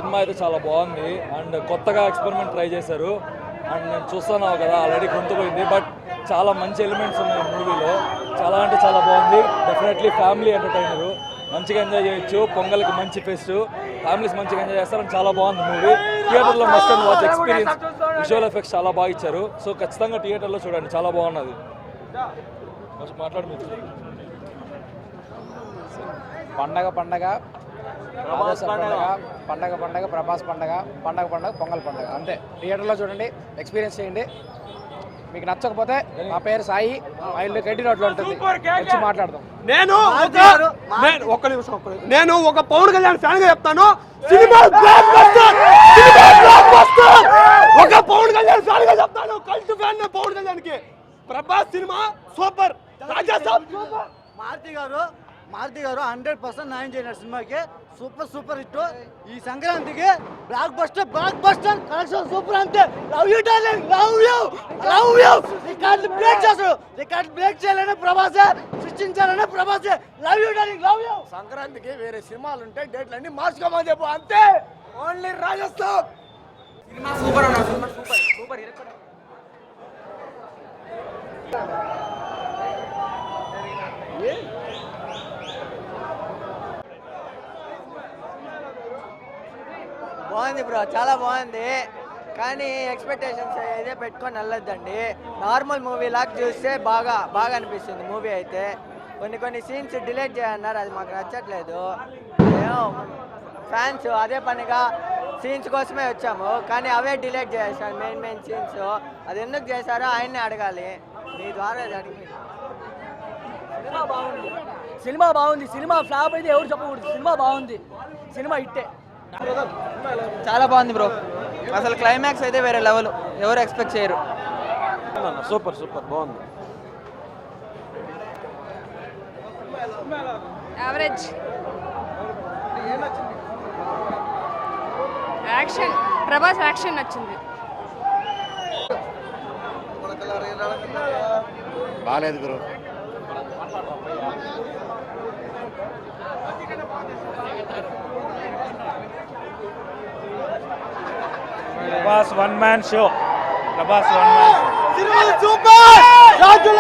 Cinema అయితే చాలా బాగుంది అండ్ కొత్తగా ఎక్స్పెరిమెంట్ ట్రై చేశారు. అండ్ నేను చూస్తున్నావు కదా ఆల్రెడీ గుంతుపోయింది, బట్ చాలా మంచి ఎలిమెంట్స్ ఉన్నాయి మూవీలో. చాలా అంటే చాలా బాగుంది. డెఫినెట్లీ ఫ్యామిలీ ఎంటర్టైనరు, మంచిగా ఎంజాయ్ చేయొచ్చు. పొంగల్కి మంచి ఫెస్ట్, ఫ్యామిలీస్ మంచిగా ఎంజాయ్ చేస్తారు. అండ్ చాలా బాగుంది మూవీ. థియేటర్లో must and watch experience. Visual effects చాలా బాగా ఇచ్చారు. సో ఖచ్చితంగా థియేటర్లో చూడండి, చాలా బాగున్నది. మాట్లాడు. పండగ పండగ ప్రభాస్ పండగ, పండగ పండగ ప్రభాస్ పండగ, పండగ పండగ పొంగల్ పండగ, అంతే. థియేటర్లో చూడండి, ఎక్స్పీరియన్స్ చేయండి. మీకు నచ్చకపోతే మా పేరు సాయి, మా ఇల్లు గడ్డి రోడ్లో ఉంటుంది, వచ్చి మాట్లాడదాం. నేను ఒక పవన్ కళ్యాణ్ ఫ్యాన్ గా చెప్తాను, ఒక పవన్ కళ్యాణ్ ఫ్యాన్ గా చెప్తాను, కల్ట్ ఫ్యాన్ పవన్ కళ్యాణ్ కి. ప్రభాస్ సినిమా సూపర్, మారుతి గారు 100% న్యాయం చేయనారు సినిమాకి. Super hit. ఈ సంక్రాంతికి బ్లాక్ బస్టర్ కలెక్షన్ సూపర్. అంతే. Love you darling, love you. Record break చేయాలనే ప్రభాసే, సృష్టించాలనే ప్రభాసే. Love you darling, love you. సంక్రాంతికి వేరే సినిమాలు ఉంటాయి, డేట్లు అన్ని మార్చుకోమని చెప్పు, అంతే. ఓన్లీ రాజస్థాన్ సినిమా సూపర్ అన్న, సూపర్. బాగుంది బ్రో, చాలా బాగుంది. కానీ ఎక్స్పెక్టేషన్స్ అయితే పెట్టుకొని వెళ్ళొద్దండి. నార్మల్ మూవీ లాగా చూస్తే బాగా అనిపిస్తుంది మూవీ అయితే. కొన్ని సీన్స్ డిలీట్ చేయన్నారు, అది మాకు నచ్చట్లేదు. ఫ్యాన్స్ అదే పనిగా సీన్స్ కోసమే వచ్చాము, కానీ అవే డిలీట్ చేశారు మెయిన్ సీన్స్. అది ఎందుకు చేశారో ఆయన్నే అడగాలి, మీ ద్వారా అడిగి. సినిమా బాగుంది. సినిమా ఫ్లాప్ అయితే ఎవరు చెప్పకూడదు. సినిమా బాగుంది, సినిమా హిట్టే. చాలా బాగుంది బ్రో, అసలు క్లైమాక్స్ అయితే వేరే లెవెల్, ఎవరు ఎక్స్పెక్ట్ చేయరు. సూపర్ బాగుంది. యావరేజ్. యాక్షన్, ప్రభాస్ యాక్షన్ నచ్చింది. బాగాలేదు గురు. Prabhas one man show. Prabhas one man show. Super. రాజు